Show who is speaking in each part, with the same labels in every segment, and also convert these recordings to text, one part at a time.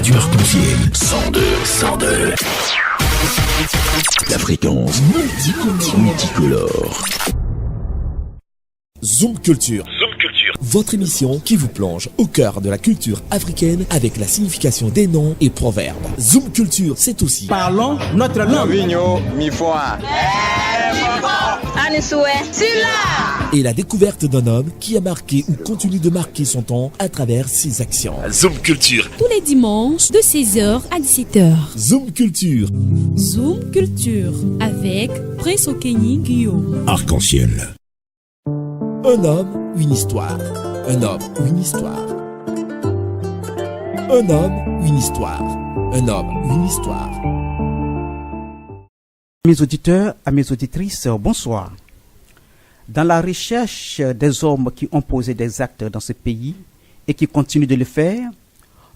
Speaker 1: Radio Arc-en-Ciel 102. La fréquence multicolore.
Speaker 2: Zoom Culture. Votre émission qui vous plonge au cœur de la culture africaine avec la signification des noms et proverbes. Zoom Culture, c'est aussi
Speaker 3: parlons notre langue.
Speaker 2: Et la découverte d'un homme qui a marqué ou continue de marquer son temps à travers ses actions.
Speaker 1: Zoom Culture.
Speaker 4: Tous les dimanches de 16h à 17h.
Speaker 2: Zoom Culture.
Speaker 4: Zoom Culture avec Prince Okeni Guillaume.
Speaker 1: Arc-en-Ciel.
Speaker 2: Un homme, une histoire. Un homme, une histoire. Un homme, une histoire. Un homme, une histoire.
Speaker 3: Mes auditeurs, à mes auditrices, bonsoir. Dans la recherche des hommes qui ont posé des actes dans ce pays et qui continuent de le faire,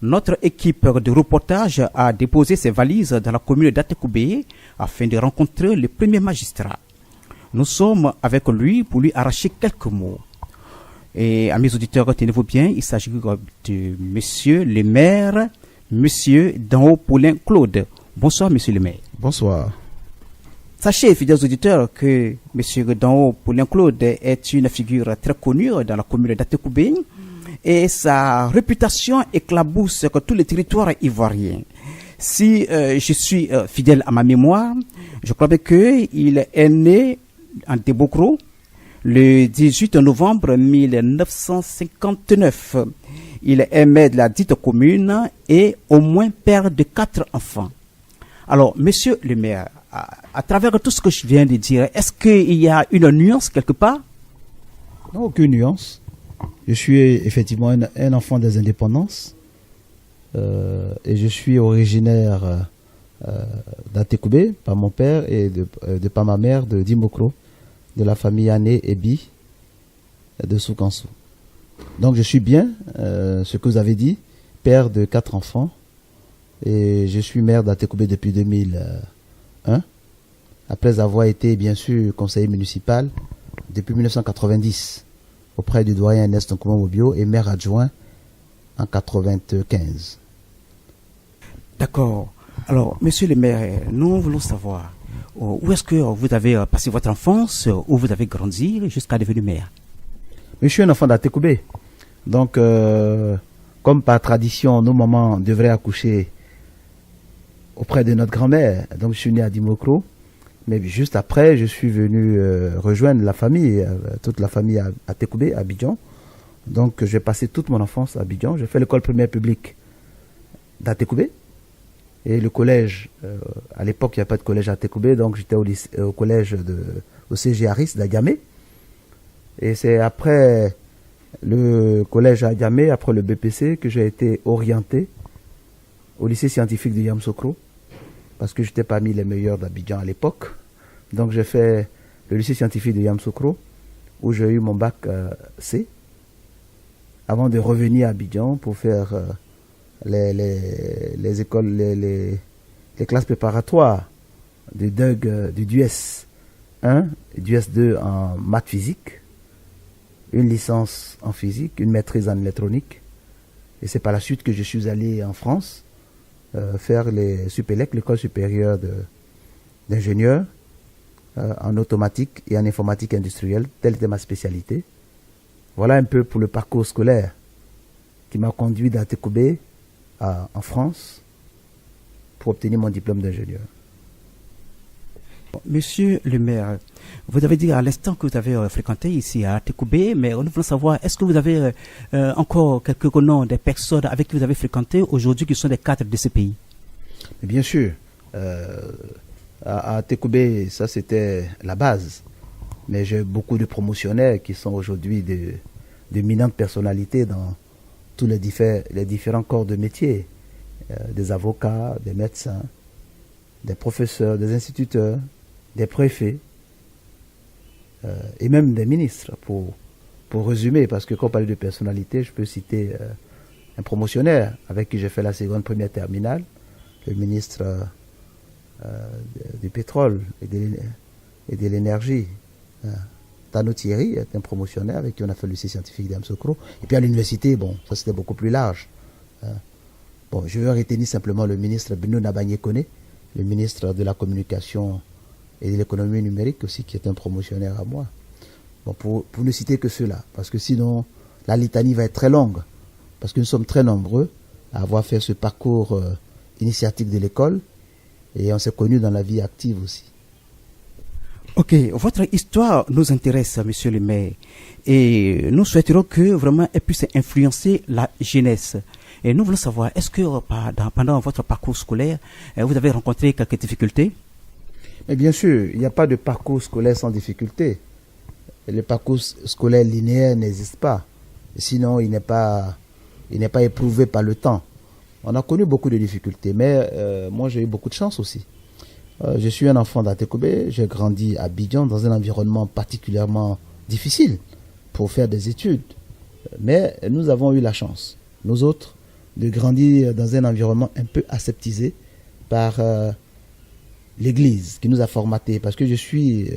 Speaker 3: notre équipe de reportage a déposé ses valises dans la commune d'Atekoubé afin de rencontrer le premier magistrat. Nous sommes avec lui pour lui arracher quelques mots. Et à mes auditeurs, tenez-vous bien, il s'agit de monsieur le maire, monsieur Danho Paulin Claude. Bonsoir, monsieur le maire.
Speaker 5: Bonsoir.
Speaker 3: Sachez, fidèles auditeurs, que monsieur Danho Paulin Claude est une figure très connue dans la commune d'Atekoubé et sa réputation éclabousse que tous les territoires ivoiriens. Si je suis fidèle à ma mémoire, je crois qu'il est né en Débocro le 18 novembre 1959. Il est maire de la dite commune et au moins père de 4 enfants. Alors, monsieur le maire, à travers tout ce que je viens de dire, est-ce qu'il y a une nuance quelque part?
Speaker 5: Non, aucune nuance. Je suis effectivement un enfant des indépendances et je suis originaire d'Atekoubé par mon père et de par ma mère de Dimokro, de la famille Ané et Bi de Soukansou. Donc je suis bien, ce que vous avez dit, père de 4 enfants et je suis maire d'Atekoubé depuis 2001, après avoir été bien sûr conseiller municipal depuis 1990 auprès du doyen Ernest Nkouma Mobio et maire adjoint en 1995.
Speaker 3: D'accord. Alors, monsieur le maire, nous voulons savoir où est-ce que vous avez passé votre enfance, où vous avez grandi jusqu'à devenir maire?
Speaker 5: Mais je suis un enfant d'Atekoubé. Donc, comme par tradition, nos mamans devraient accoucher auprès de notre grand-mère. Donc, je suis né à Dimokro. Mais juste après, je suis venu rejoindre la famille, toute la famille à Atekoubé, à Abidjan. Donc, j'ai passé toute mon enfance à Abidjan. J'ai fait l'école primaire publique d'Atekoubé. Et le collège, à l'époque, il n'y a pas de collège à Atekoubé, donc j'étais au collège au CG Aris d'Agamé. Et c'est après le collège à Agamé, après le BPC, que j'ai été orienté au lycée scientifique de Yamoussoukro, parce que j'étais parmi les meilleurs d'Abidjan à l'époque. Donc j'ai fait le lycée scientifique de Yamoussoukro, où j'ai eu mon bac C, avant de revenir à Abidjan pour faire les écoles, les classes préparatoires du DUG, du DUS 1 et DUS 2 en maths physique, une licence en physique, une maîtrise en électronique. Et c'est par la suite que je suis allé en France faire les Supélec, l'école supérieure d'ingénieurs en automatique et en informatique industrielle, telle était ma spécialité. Voilà un peu pour le parcours scolaire qui m'a conduit d'Atekoubé en France pour obtenir mon diplôme d'ingénieur.
Speaker 3: Monsieur le maire, vous avez dit à l'instant que vous avez fréquenté ici à Atekoubé, mais nous voulons savoir, est-ce que vous avez encore quelques noms des personnes avec qui vous avez fréquenté aujourd'hui qui sont des cadres de ce pays?
Speaker 5: Bien sûr. À Atekoubé, ça c'était la base. Mais j'ai beaucoup de promotionnaires qui sont aujourd'hui d'éminentes personnalités dans tous les différents corps de métier, des avocats, des médecins, des professeurs, des instituteurs, des préfets et même des ministres, pour résumer, parce que quand on parle de personnalité, je peux citer un promotionnaire avec qui j'ai fait la seconde première terminale, le ministre du pétrole et de l'énergie, Tano Thierry est un promotionnaire avec qui on a fait le lycée scientifique d'Yamoussoukro. Et puis à l'université, bon, ça c'était beaucoup plus large. Bon, je vais retenir simplement le ministre Beno Nabanye-Kone, le ministre de la Communication et de l'économie numérique aussi, qui est un promotionnaire à moi. Bon, pour ne citer que ceux-là, parce que sinon, la litanie va être très longue, parce que nous sommes très nombreux à avoir fait ce parcours initiatique de l'école, et on s'est connus dans la vie active aussi.
Speaker 3: Ok, votre histoire nous intéresse, monsieur le maire, et nous souhaiterons que vraiment elle puisse influencer la jeunesse. Et nous voulons savoir, est-ce que pendant votre parcours scolaire, vous avez rencontré quelques difficultés?
Speaker 5: Mais bien sûr, il n'y a pas de parcours scolaire sans difficulté. Le parcours scolaire linéaire n'existe pas. Sinon, il n'est pas éprouvé par le temps. On a connu beaucoup de difficultés, mais moi j'ai eu beaucoup de chance aussi. Je suis un enfant d'Atekoubé, j'ai grandi à Abidjan dans un environnement particulièrement difficile pour faire des études. Mais nous avons eu la chance, nous autres, de grandir dans un environnement un peu aseptisé par l'Église qui nous a formatés. Parce que je suis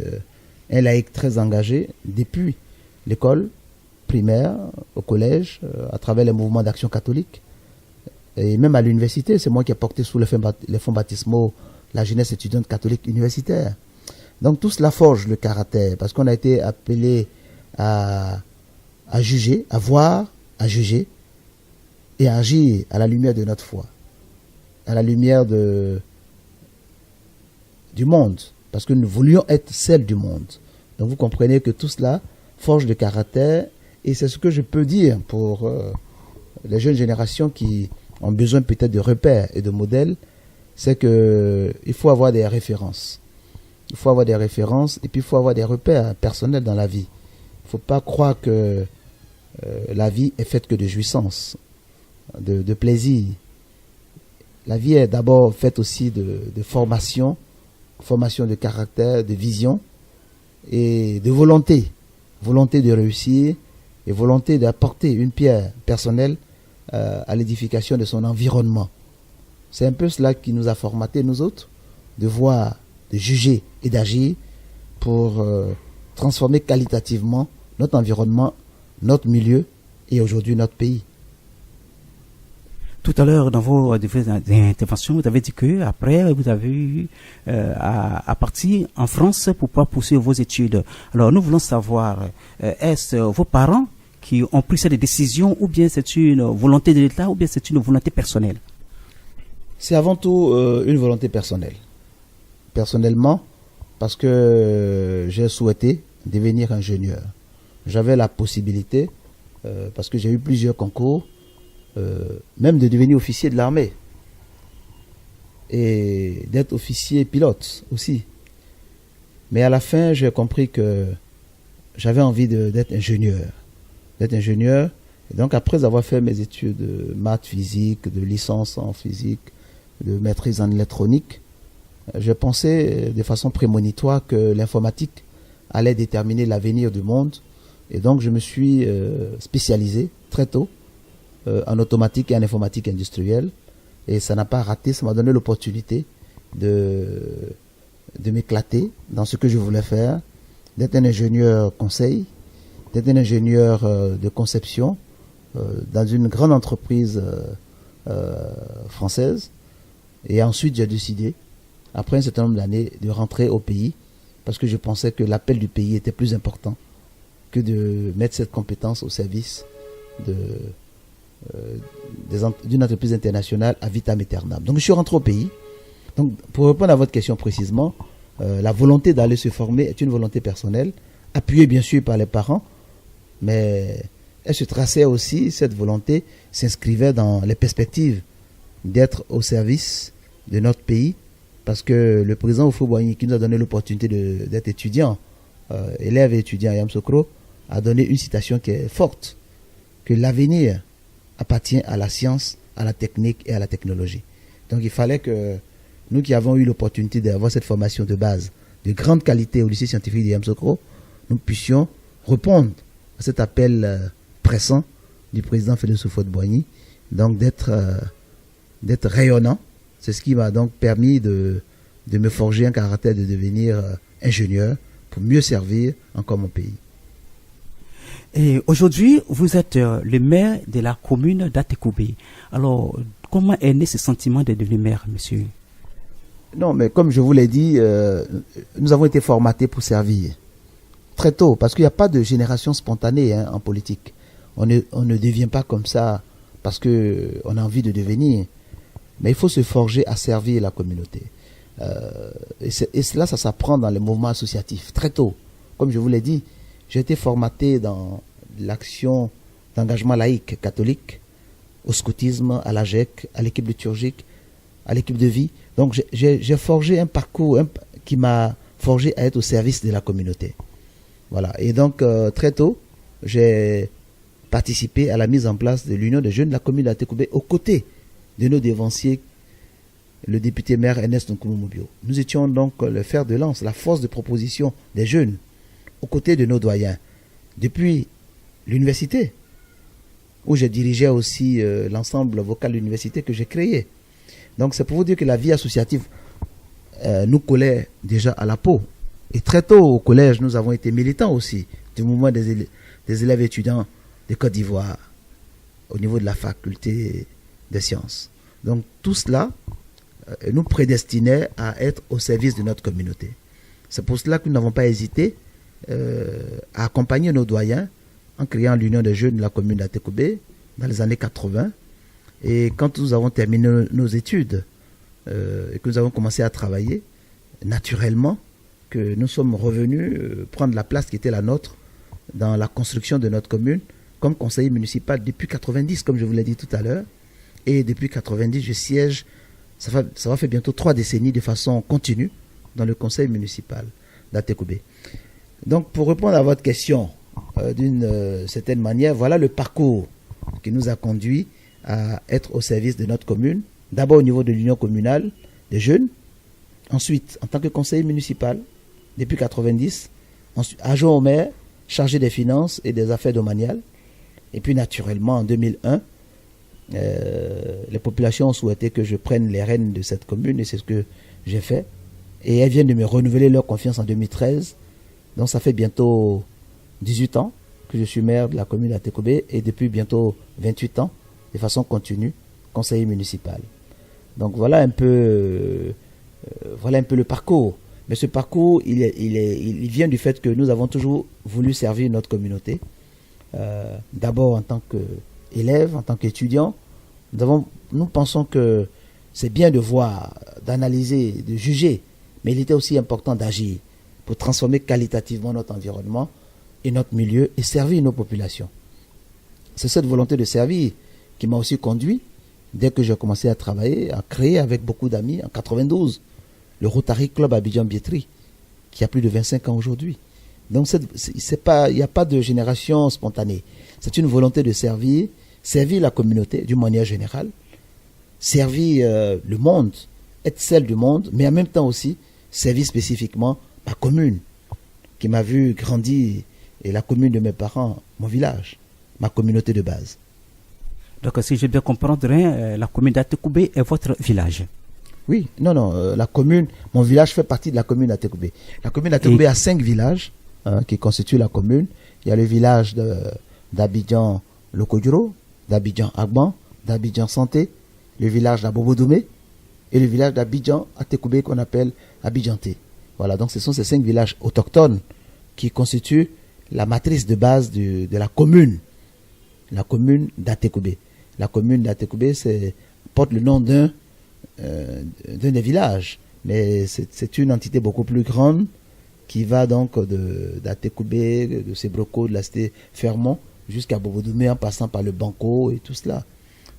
Speaker 5: un laïc très engagé depuis l'école primaire, au collège, à travers les mouvements d'action catholique. Et même à l'université, c'est moi qui ai porté sous les fonds baptismaux la jeunesse étudiante catholique universitaire. Donc tout cela forge le caractère, parce qu'on a été appelé à juger, à voir, à juger, et à agir à la lumière de notre foi, à la lumière du monde, parce que nous voulions être celle du monde. Donc vous comprenez que tout cela forge le caractère, et c'est ce que je peux dire pour les jeunes générations qui ont besoin peut-être de repères et de modèles, c'est que il faut avoir des références. Il faut avoir des références et puis il faut avoir des repères personnels dans la vie. Il ne faut pas croire que la vie est faite que de jouissance, de plaisir. La vie est d'abord faite aussi de formation de caractère, de vision et de volonté. Volonté de réussir et volonté d'apporter une pierre personnelle à l'édification de son environnement. C'est un peu cela qui nous a formatés, nous autres, de voir, de juger et d'agir pour transformer qualitativement notre environnement, notre milieu et aujourd'hui notre pays.
Speaker 3: Tout à l'heure, dans vos interventions, vous avez dit que après vous avez eu à partir en France pour pouvoir poursuivre vos études. Alors nous voulons savoir, est-ce vos parents qui ont pris cette décision ou bien c'est une volonté de l'État ou bien c'est une volonté personnelle?
Speaker 5: C'est avant tout une volonté personnelle. Personnellement, parce que j'ai souhaité devenir ingénieur. J'avais la possibilité, parce que j'ai eu plusieurs concours, même de devenir officier de l'armée. Et d'être officier pilote aussi. Mais à la fin, j'ai compris que j'avais envie d'être ingénieur. D'être ingénieur. Et donc après avoir fait mes études de maths, physique, de licence en physique, de maîtrise en électronique, je pensais de façon prémonitoire que l'informatique allait déterminer l'avenir du monde. Et donc je me suis spécialisé très tôt en automatique et en informatique industrielle. Et ça n'a pas raté, ça m'a donné l'opportunité de m'éclater dans ce que je voulais faire, d'être un ingénieur conseil, d'être un ingénieur de conception dans une grande entreprise française. Et ensuite, j'ai décidé, après un certain nombre d'années, de rentrer au pays parce que je pensais que l'appel du pays était plus important que de mettre cette compétence au service d'une entreprise internationale à vitam aeternam. Donc, je suis rentré au pays. Donc, pour répondre à votre question précisément, la volonté d'aller se former est une volonté personnelle, appuyée bien sûr par les parents, mais elle se traçait aussi, cette volonté s'inscrivait dans les perspectives d'être au service de notre pays, parce que le président Houphouët-Boigny, qui nous a donné l'opportunité d'être étudiant, élève et étudiant à Yamoussoukro, a donné une citation qui est forte, que l'avenir appartient à la science, à la technique et à la technologie. Donc il fallait que nous qui avons eu l'opportunité d'avoir cette formation de base de grande qualité au lycée scientifique de Yamoussoukro, nous puissions répondre à cet appel pressant du président Félix Houphouët-Boigny, donc d'être rayonnant. C'est ce qui m'a donc permis de me forger un caractère de devenir ingénieur pour mieux servir encore mon pays.
Speaker 3: Et aujourd'hui, vous êtes le maire de la commune d'Atekoubé. Alors, Comment est né ce sentiment de devenir maire, monsieur?
Speaker 5: Non, mais comme je vous l'ai dit, nous avons été formatés pour servir très tôt, parce qu'il n'y a pas de génération spontanée en politique. On ne devient pas comme ça parce qu'on a envie de devenir, mais il faut se forger à servir la communauté. Et cela, ça s'apprend dans les mouvements associatifs, très tôt. Comme je vous l'ai dit, j'ai été formaté dans l'action d'engagement laïque catholique, au scoutisme, à l'AGEC, à l'équipe liturgique, à l'équipe de vie. Donc j'ai forgé un parcours qui m'a forgé à être au service de la communauté. Voilà. Et donc très tôt, j'ai participé à la mise en place de l'Union des jeunes de la commune d'Atekoubé aux côtés de nos dévanciers, le député maire Ernest Nkoumou-Mobio. Nous étions donc le fer de lance, la force de proposition des jeunes aux côtés de nos doyens. Depuis l'université, où je dirigeais aussi l'ensemble vocal de l'université que j'ai créé. Donc c'est pour vous dire que la vie associative nous collait déjà à la peau. Et très tôt au collège, nous avons été militants aussi du mouvement des élèves étudiants de Côte d'Ivoire au niveau de la faculté des sciences. Donc tout cela nous prédestinait à être au service de notre communauté. C'est pour cela que nous n'avons pas hésité à accompagner nos doyens en créant l'Union des jeunes de la commune d'Atekoubé dans les années 80. Et quand nous avons terminé nos études et que nous avons commencé à travailler, naturellement que nous sommes revenus prendre la place qui était la nôtre dans la construction de notre commune comme conseiller municipal depuis 90, comme je vous l'ai dit tout à l'heure. Et depuis 90, je siège, ça va faire bientôt 3 décennies de façon continue dans le conseil municipal d'Atekoubé. Donc pour répondre à votre question, d'une certaine manière, voilà le parcours qui nous a conduit à être au service de notre commune, d'abord au niveau de l'union communale des jeunes, ensuite en tant que conseiller municipal depuis 90, ensuite adjoint au maire, chargé des finances et des affaires domaniales, et puis naturellement en 2001, les populations ont souhaité que je prenne les rênes de cette commune et c'est ce que j'ai fait, et elles viennent de me renouveler leur confiance en 2013, donc ça fait bientôt 18 ans que je suis maire de la commune d'Atekoubé et depuis bientôt 28 ans, de façon continue, conseiller municipal. Donc voilà un peu le parcours. Mais ce parcours, il vient du fait que nous avons toujours voulu servir notre communauté. D'abord en tant qu'élève, en tant qu'étudiant. Nous pensons que c'est bien de voir, d'analyser, de juger, mais il était aussi important d'agir pour transformer qualitativement notre environnement et notre milieu et servir nos populations. C'est cette volonté de servir qui m'a aussi conduit, dès que j'ai commencé à travailler, à créer avec beaucoup d'amis, en 92, le Rotary Club Abidjan-Bietri, qui a plus de 25 ans aujourd'hui. Donc il n'y a pas de génération spontanée. C'est une volonté de servir la communauté d'une manière générale, servir le monde, être celle du monde, mais en même temps aussi servir spécifiquement ma commune, qui m'a vu grandir, et la commune de mes parents, mon village, ma communauté de base.
Speaker 3: Donc si je bien comprendre, la commune d'Atekoubé est votre village?
Speaker 5: Oui, non, la commune, mon village fait partie de la commune d'Atekoubé. La commune d'Atekoubé a 5 villages qui constituent la commune. Il y a le village d'Abidjan Lokodjuro, d'Abidjan Agban, d'Abidjan Santé, le village d'Abobodoumé et le village d'Abidjan Atekoubé qu'on appelle Abidjanté. Voilà, donc ce sont ces 5 villages autochtones qui constituent la matrice de base de la commune d'Atekoubé. La commune d'Atekoubé porte le nom d'un des villages, mais c'est une entité beaucoup plus grande qui va donc d'Atekoubé, de Sébroko, de la cité Fermont jusqu'à Bobodoumé en passant par le Banco et tout cela.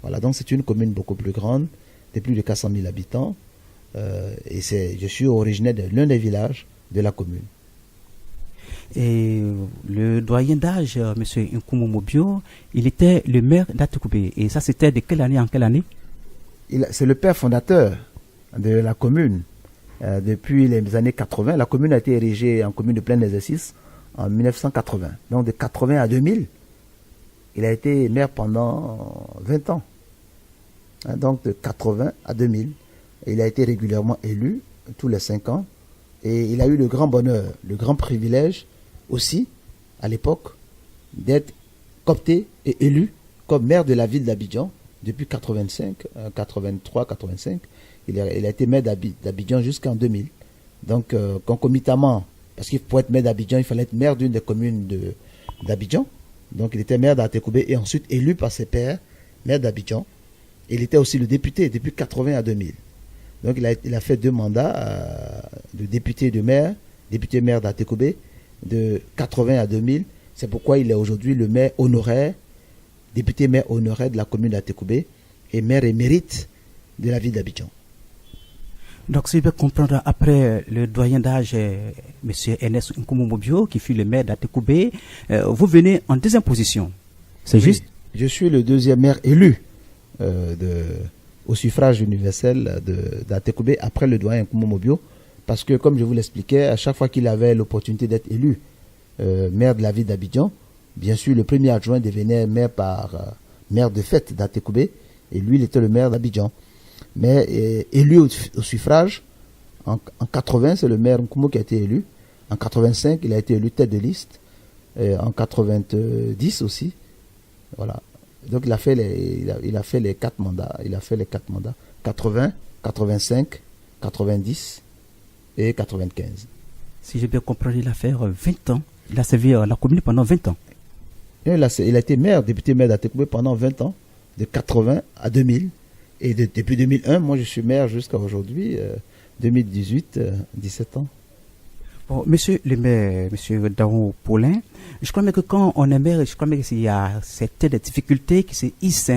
Speaker 5: Voilà, donc c'est une commune beaucoup plus grande, de plus de 400 000 habitants, et je suis originaire de l'un des villages de la commune.
Speaker 3: Et le doyen d'âge, M. Nkoumou-Mobio, il était le maire d'Atekoubé. Et ça, c'était de quelle année en quelle année?
Speaker 5: C'est le père fondateur de la commune. Depuis les années 80, la commune a été érigée en commune de plein exercice en 1980. Donc de 80 à 2000, il a été maire pendant 20 ans. Donc de 80 à 2000. Et il a été régulièrement élu tous les 5 ans. Et il a eu le grand bonheur, le grand privilège aussi, à l'époque, d'être coopté et élu comme maire de la ville d'Abidjan depuis 83, 85. Il a été maire d'Abidjan jusqu'en 2000. Donc, concomitamment, parce qu'il pour être maire d'Abidjan, il fallait être maire d'une des communes d'Abidjan. Donc, il était maire d'Atekoubé et ensuite élu par ses pairs, maire d'Abidjan. Il était aussi le député depuis 80 à 2000. Donc, il a fait 2 mandats de député maire d'Atekoubé de 80 à 2000. C'est pourquoi il est aujourd'hui le maire honoraire, député maire honoraire de la commune d'Atekoubé et maire émérite de la ville d'Abidjan.
Speaker 3: Donc, si je peux comprendre, après le doyen d'âge, M. Ernest Nkoumou-Mobio, qui fut le maire d'Atekoubé, vous venez en 2e position. C'est juste?
Speaker 5: Je suis le 2e maire élu au suffrage universel d'Atekoubé après le doyen Nkoumou-Mobio, parce que, comme je vous l'expliquais, à chaque fois qu'il avait l'opportunité d'être élu maire de la ville d'Abidjan, bien sûr, le premier adjoint devenait maire de fait d'Atekoubé, et lui, il était le maire d'Abidjan. Mais élu au suffrage, en 80, c'est le maire Nkoumou qui a été élu. En 85, il a été élu tête de liste. En 90 aussi. Voilà. Donc il a fait les 4 mandats. Il a fait les 4 mandats. 80, 85, 90 et 95.
Speaker 3: Si j'ai bien compris, il a fait 20 ans. Il a servi la commune pendant 20 ans.
Speaker 5: Et il a été maire, député maire d'Atekoubé pendant 20 ans, de 80 à 2000. Et depuis 2001, moi je suis maire jusqu'à aujourd'hui, 2018, 17 ans.
Speaker 3: Bon, monsieur le maire, monsieur Daron Paulin, je crois même que quand on est maire, je crois même qu'il y a certaines difficultés qui se hissent.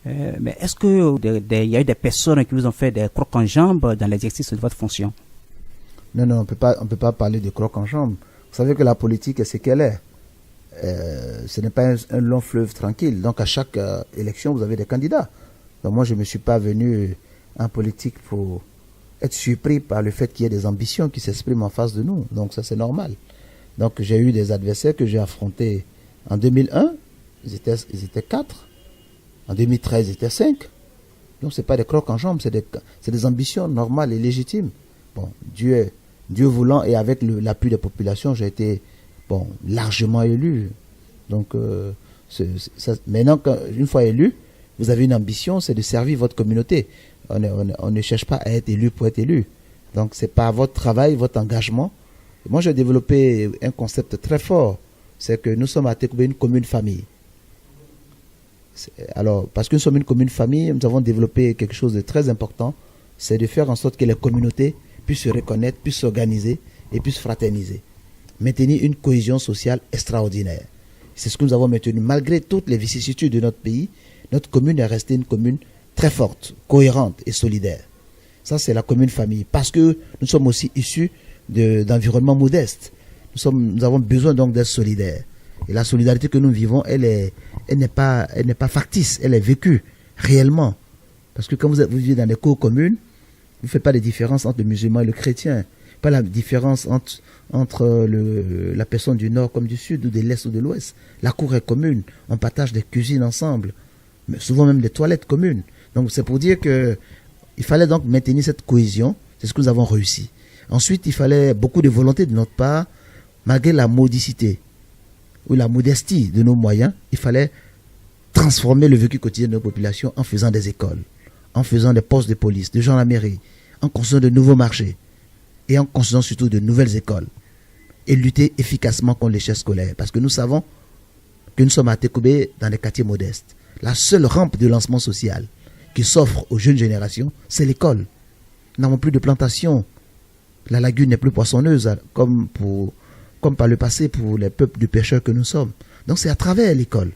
Speaker 3: Mais est-ce qu'il y a eu des personnes qui vous ont fait des crocs en jambes dans l'exercice de votre fonction?
Speaker 5: Non, on peut pas parler de crocs en jambes. Vous savez que la politique est ce qu'elle est. Ce n'est pas un long fleuve tranquille. Donc à chaque élection, vous avez des candidats. Donc moi, je ne me suis pas venu en politique pour être surpris par le fait qu'il y ait des ambitions qui s'expriment en face de nous. Donc ça, c'est normal. Donc j'ai eu des adversaires que j'ai affrontés en 2001. Ils étaient 4. En 2013, ils étaient 5. Donc ce n'est pas des crocs en jambes, c'est des ambitions normales et légitimes. Bon, Dieu voulant, et avec l'appui des populations, j'ai été largement élu. Donc maintenant, une fois élu, vous avez une ambition, c'est de servir votre communauté. On ne cherche pas à être élu pour être élu. Donc, c'est par votre travail, votre engagement. Moi, j'ai développé un concept très fort. C'est que nous sommes à Atekoubé une commune famille. Alors, parce que nous sommes une commune famille, nous avons développé quelque chose de très important. C'est de faire en sorte que les communautés puissent se reconnaître, puissent s'organiser et puissent fraterniser. Maintenir une cohésion sociale extraordinaire. C'est ce que nous avons maintenu. Malgré toutes les vicissitudes de notre pays, notre commune est restée une commune très forte, cohérente et solidaire. Ça, c'est la commune famille. Parce que nous sommes aussi issus d'environnements modestes. Nous avons besoin donc d'être solidaires. Et la solidarité que nous vivons, elle n'est pas factice, elle est vécue réellement. Parce que quand vous vivez dans des co-communes, vous ne faites pas de différence entre le musulman et le chrétien. Pas la différence entre la personne du nord comme du sud, ou de l'est ou de l'ouest. La cour est commune. On partage des cuisines ensemble. Mais souvent même des toilettes communes. Donc c'est pour dire que il fallait donc maintenir cette cohésion. C'est ce que nous avons réussi. Ensuite, il fallait beaucoup de volonté de notre part, malgré la modicité ou la modestie de nos moyens. Il fallait transformer le vécu quotidien de nos populations en faisant des écoles, en faisant des postes de police, de gendarmerie, en construisant de nouveaux marchés et en construisant surtout de nouvelles écoles, et lutter efficacement contre l'échec scolaire. Parce que nous savons que nous sommes à Atekoubé dans des quartiers modestes. La seule rampe de lancement social qui s'offre aux jeunes générations, c'est l'école. Nous n'avons plus de plantation. La lagune n'est plus poissonneuse comme par le passé pour les peuples de pêcheurs que nous sommes. Donc c'est à travers l'école.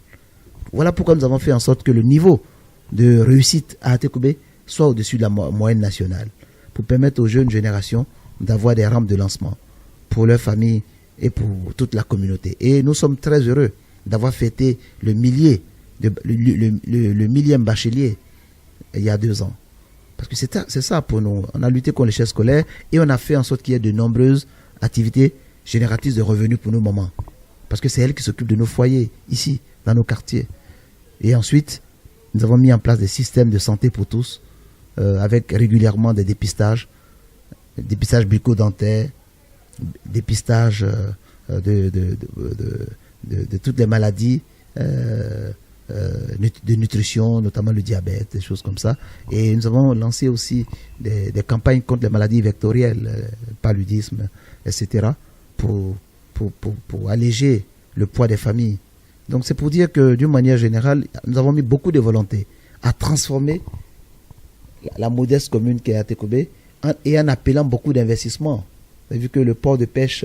Speaker 5: Voilà pourquoi nous avons fait en sorte que le niveau de réussite à Atekoubé soit au-dessus de la moyenne nationale, pour permettre aux jeunes générations d'avoir des rampes de lancement pour leur famille et pour toute la communauté. Et nous sommes très heureux d'avoir fêté le millième bachelier il y a 2 ans. Parce que c'est ça pour nous. On a lutté contre l'échec scolaire et on a fait en sorte qu'il y ait de nombreuses activités génératrices de revenus pour nos mamans. Parce que c'est elles qui s'occupent de nos foyers, ici, dans nos quartiers. Et ensuite, nous avons mis en place des systèmes de santé pour tous, avec régulièrement des dépistages bucco-dentaires, dépistage de toutes les maladies de nutrition, notamment le diabète, des choses comme ça. Et nous avons lancé aussi des campagnes contre les maladies vectorielles, paludisme, etc., pour alléger le poids des familles. Donc c'est pour dire que d'une manière générale, nous avons mis beaucoup de volonté à transformer la modeste commune qui est à Tekobé et en appelant beaucoup d'investissements. Vous avez vu que le port de pêche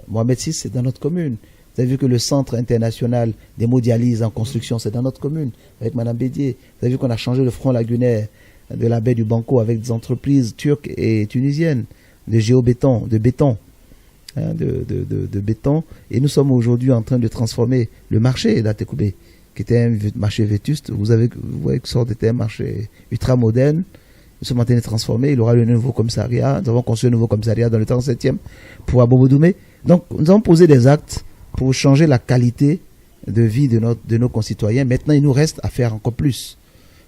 Speaker 5: Mohamed VI, c'est dans notre commune. Vous avez vu que le centre international d'hémodialyse en construction, c'est dans notre commune, avec Madame Bédier. Vous avez vu qu'on a changé le front lagunaire de la baie du Banco avec des entreprises turques et tunisiennes de géobéton, de béton. De béton. Et nous sommes aujourd'hui en train de transformer le marché d'Atekoubé, qui était un marché vétuste. Vous voyez que sort était un marché ultra moderne. Nous sommes en train de transformer. Il aura le nouveau commissariat. Nous avons construit un nouveau commissariat dans le 37e pour Abobodoumé. Donc, nous avons posé des actes pour changer la qualité de vie de nos concitoyens. Maintenant, il nous reste à faire encore plus.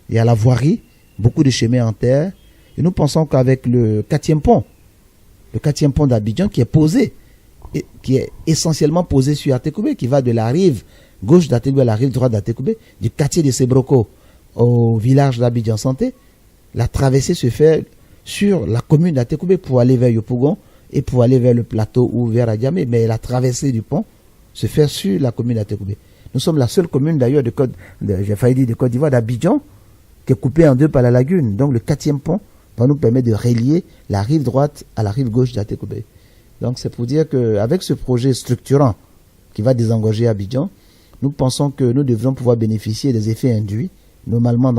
Speaker 5: Il y a la voirie, beaucoup de chemins en terre. Et nous pensons qu'avec le 4e pont d'Abidjan qui est posé, et qui est essentiellement posé sur Atekoubé, qui va de la rive gauche d'Atekoubé à la rive droite d'Atekoubé, du quartier de Sebroko au village d'Abidjan Santé, la traversée se fait sur la commune d'Atekoubé pour aller vers Yopougon et pour aller vers le plateau ou vers Adjamé. Mais la traversée du pont se fait sur la commune d'Atekoubé. Nous sommes la seule commune d'ailleurs de Côte d'Ivoire, d'Abidjan, qui est coupée en deux par la lagune. Donc le 4e pont va nous permettre de relier la rive droite à la rive gauche d'Atekoubé. Donc c'est pour dire qu'avec ce projet structurant qui va désengorger Abidjan, nous pensons que nous devrions pouvoir bénéficier des effets induits, naturellement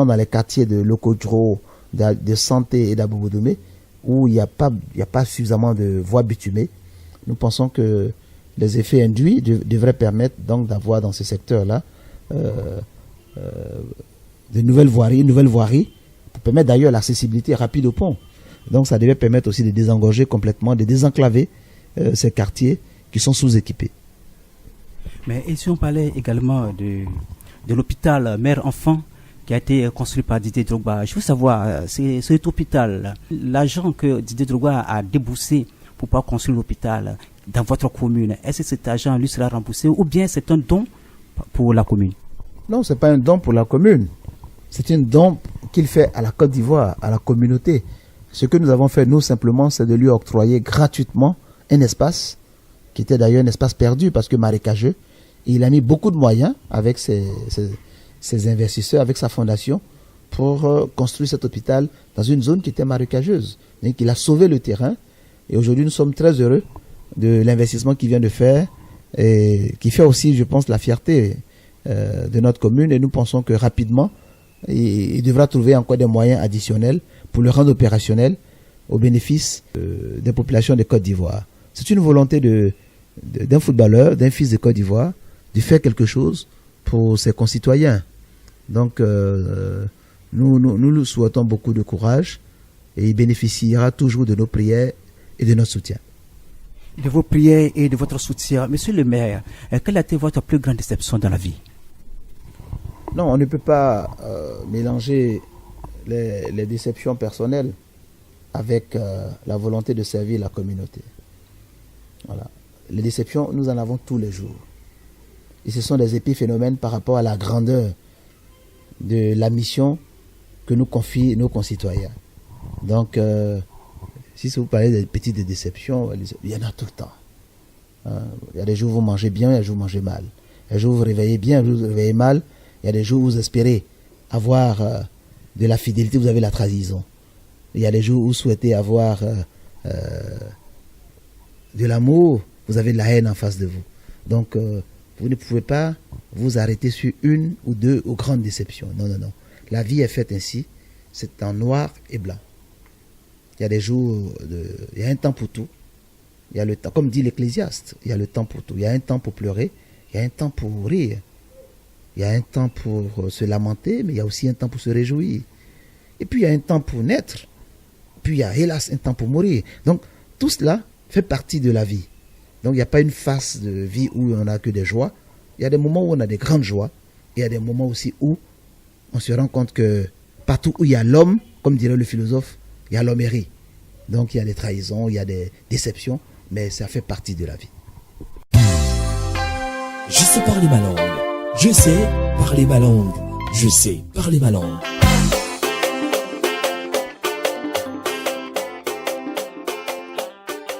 Speaker 5: dans les quartiers de Lokodro, de Santé et d'Abobodoumé, où il n'y a pas suffisamment de voies bitumées. Nous pensons que les effets induits devraient permettre donc d'avoir dans ce secteur-là de nouvelles voiries, pour permettre d'ailleurs l'accessibilité rapide au pont. Donc ça devait permettre aussi de désengorger complètement, de désenclaver ces quartiers qui sont sous-équipés.
Speaker 3: Mais et si on parlait également de l'hôpital mère-enfant qui a été construit par Didier Drogba, je veux savoir, cet hôpital, l'argent que Didier Drogba a déboursé pour pouvoir construire l'hôpital dans votre commune, est-ce que cet argent lui sera remboursé ou bien c'est un don pour la commune?
Speaker 5: Non, ce n'est pas un don pour la commune. C'est un don qu'il fait à la Côte d'Ivoire, à la communauté. Ce que nous avons fait, nous, simplement, c'est de lui octroyer gratuitement un espace, qui était d'ailleurs un espace perdu parce que marécageux. Et il a mis beaucoup de moyens avec ses investisseurs, avec sa fondation, pour construire cet hôpital dans une zone qui était marécageuse. Donc, il a sauvé le terrain. Et aujourd'hui, nous sommes très heureux de l'investissement qu'il vient de faire et qui fait aussi, je pense, la fierté de notre commune. Et nous pensons que rapidement, il devra trouver encore des moyens additionnels pour le rendre opérationnel au bénéfice des populations de Côte d'Ivoire. C'est une volonté d'un footballeur, d'un fils de Côte d'Ivoire, de faire quelque chose pour ses concitoyens. Donc, nous lui souhaitons beaucoup de courage et il bénéficiera toujours de nos prières et de notre soutien.
Speaker 3: De vos prières et de votre soutien. Monsieur le maire, quelle a été votre plus grande déception dans la vie?
Speaker 5: Non, on ne peut pas mélanger les déceptions personnelles avec la volonté de servir la communauté. Voilà. Les déceptions, nous en avons tous les jours. Et ce sont des épiphénomènes par rapport à la grandeur de la mission que nous confient nos concitoyens. Donc, si vous parlez des petites déceptions, il y en a tout le temps. Il y a des jours où vous mangez bien, il y a des jours où vous mangez mal. Il y a des jours où vous vous réveillez bien, il y a des jours où vous vous réveillez mal. Il y a des jours où vous espérez avoir de la fidélité, vous avez la trahison. Il y a des jours où vous souhaitez avoir de l'amour, vous avez de la haine en face de vous. Donc, vous ne pouvez pas vous arrêter sur une ou deux ou grandes déceptions. Non, non, non. La vie est faite ainsi. C'est en noir et blanc. Il y a des jours, il y a un temps pour tout. Il y a le temps, comme dit l'Ecclésiaste, il y a le temps pour tout. Il y a un temps pour pleurer, il y a un temps pour rire. Il y a un temps pour se lamenter, mais il y a aussi un temps pour se réjouir. Et puis il y a un temps pour naître. Puis il y a hélas un temps pour mourir. Donc tout cela fait partie de la vie. Donc il n'y a pas une phase de vie où on n'a que des joies. Il y a des moments où on a des grandes joies. Et il y a des moments aussi où on se rend compte que partout où il y a l'homme, comme dirait le philosophe, il y a l'hommerie. Donc il y a des trahisons, il y a des déceptions, mais ça fait partie de la vie.
Speaker 2: Je sais parler ma langue. Je sais parler ma langue. Je sais parler ma langue.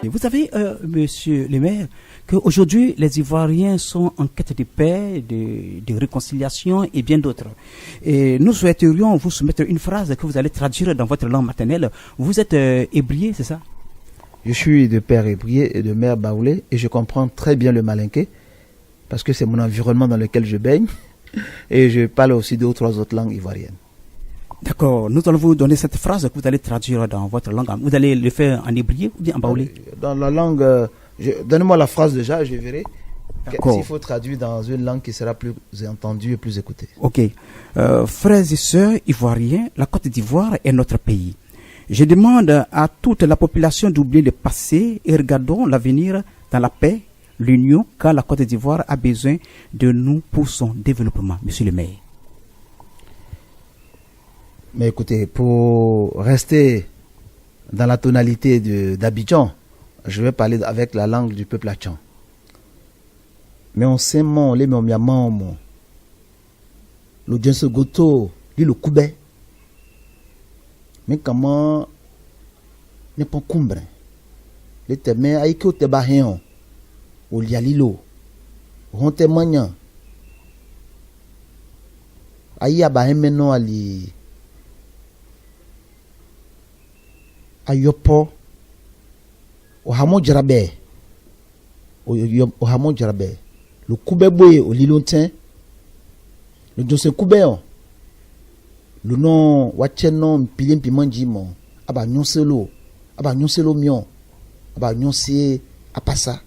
Speaker 3: Vous savez, monsieur le maire, qu'aujourd'hui, les Ivoiriens sont en quête de paix, de réconciliation et bien d'autres. Et nous souhaiterions vous soumettre une phrase que vous allez traduire dans votre langue maternelle. Vous êtes ébrié, c'est ça?
Speaker 5: Je suis de père ébrié et de mère baoulé et je comprends très bien le malinké parce que c'est mon environnement dans lequel je baigne et je parle aussi 2 ou 3 autres langues ivoiriennes.
Speaker 3: D'accord, nous allons vous donner cette phrase que vous allez traduire dans votre langue. Vous allez le faire en hébrier ou bien en baoulé?
Speaker 5: Dans la langue, donnez-moi la phrase déjà, je verrai s'il faut traduire dans une langue qui sera plus entendue et plus écoutée.
Speaker 3: Ok. Frères et sœurs ivoiriens, la Côte d'Ivoire est notre pays. Je demande à toute la population d'oublier le passé et regardons l'avenir dans la paix, l'union, car la Côte d'Ivoire a besoin de nous pour son développement, monsieur le maire.
Speaker 5: Mais écoutez, pour rester dans la tonalité d'Abidjan, je vais parler avec la langue du peuple Atchan. Mais on sait mon, les mon miamon, mon. Le Djense Goto, lui le Koubé. Mais comment n'est pas cumbre? Les témé aïko te bahéon, ou lialilo, on témoignant. Aïe abahemeno ali. Ayopo ohamo jarabe ohamo jarabe le koube boye au lilontin le Djense Koubé le nom wacheno pilim pimanji mon aba nyonselo mion aba nyonse apasa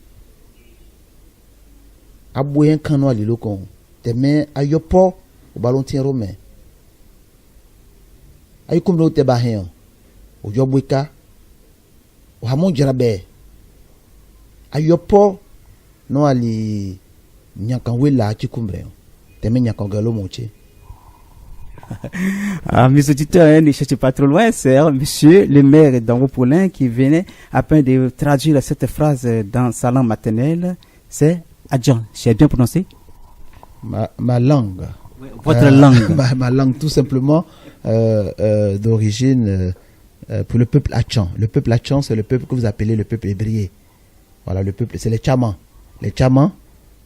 Speaker 5: aboyen kano alilo kon teme ayopo au ballontin romain ayikomlo te bahen o yobweka o hamon jarabe ayopo no ali nyakanwela chikumbre teme nyakangalo monche.
Speaker 3: Mes auditeurs, ne cherchez pas trop loin, c'est monsieur le maire d'Angopoulin qui venait à peine de traduire cette phrase dans sa langue maternelle. C'est Adjan, j'ai bien prononcé?
Speaker 5: Ma langue.
Speaker 3: Votre langue.
Speaker 5: Ma langue, tout simplement, d'origine pour le peuple Atchan. Le peuple Atchan, c'est le peuple que vous appelez le peuple ébrié. Voilà, le peuple, c'est les Tchamans. Les Tchamans,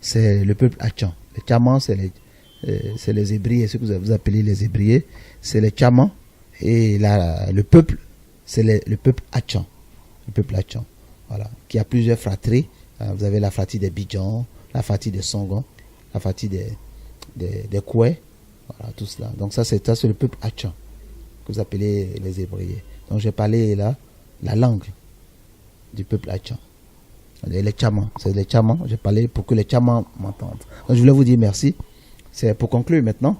Speaker 5: c'est le peuple Atchan. Les Tchamans, c'est les Hébriés, ce que vous appelez les Hébriés, c'est les Tchamans. Et le peuple, c'est le peuple Atchan. Le peuple Atchan. Voilà, qui a plusieurs fratries. Vous avez la fratrie des Bidjan, la fratrie des Songon, la fratrie des Koué. Voilà, tout cela. Donc ça, c'est le peuple Atchan, que vous appelez les Hébriés. Donc j'ai parlé là, la langue du peuple Atchan. Les Tchamans, c'est les Tchamans. J'ai parlé pour que les Tchamans m'entendent. Donc je voulais vous dire merci. C'est pour conclure maintenant.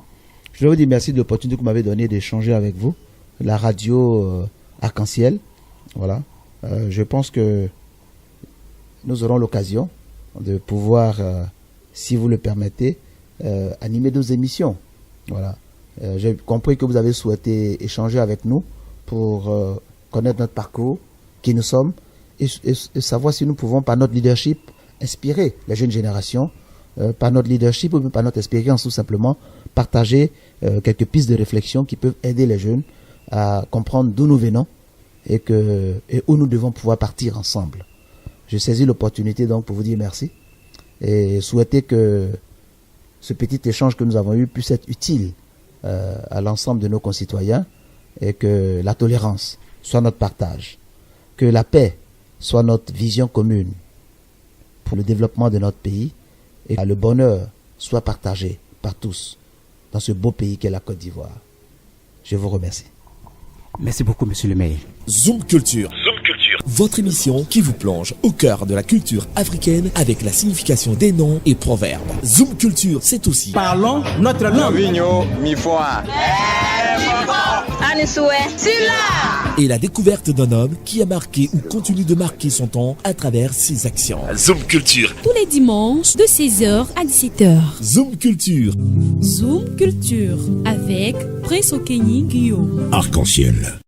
Speaker 5: Je voulais vous dire merci de l'opportunité que vous m'avez donnée d'échanger avec vous. La radio Arc-en-Ciel. Voilà. Je pense que nous aurons l'occasion de pouvoir, si vous le permettez, animer 2 émissions. Voilà. J'ai compris que vous avez souhaité échanger avec nous pour connaître notre parcours, qui nous sommes, et savoir si nous pouvons, par notre leadership, inspirer les jeunes générations, par notre leadership ou par notre expérience, tout simplement, partager quelques pistes de réflexion qui peuvent aider les jeunes à comprendre d'où nous venons et où nous devons pouvoir partir ensemble. Je saisis l'opportunité donc pour vous dire merci et souhaiter que ce petit échange que nous avons eu puisse être utile à l'ensemble de nos concitoyens et que la tolérance soit notre partage, que la paix soit notre vision commune pour le développement de notre pays et que le bonheur soit partagé par tous dans ce beau pays qu'est la Côte d'Ivoire. Je vous remercie.
Speaker 3: Merci beaucoup, monsieur le maire.
Speaker 2: Zoom Culture. Votre émission qui vous plonge au cœur de la culture africaine avec la signification des noms et proverbes. Zoom Culture, c'est aussi
Speaker 3: Parlons notre langue.
Speaker 2: Et la découverte d'un homme qui a marqué ou continue de marquer son temps à travers ses actions.
Speaker 1: Zoom Culture.
Speaker 4: Tous les dimanches de 16h à 17h.
Speaker 2: Zoom Culture.
Speaker 4: Zoom Culture avec Prince Okenyi Guillaume.
Speaker 1: Arc-en-Ciel.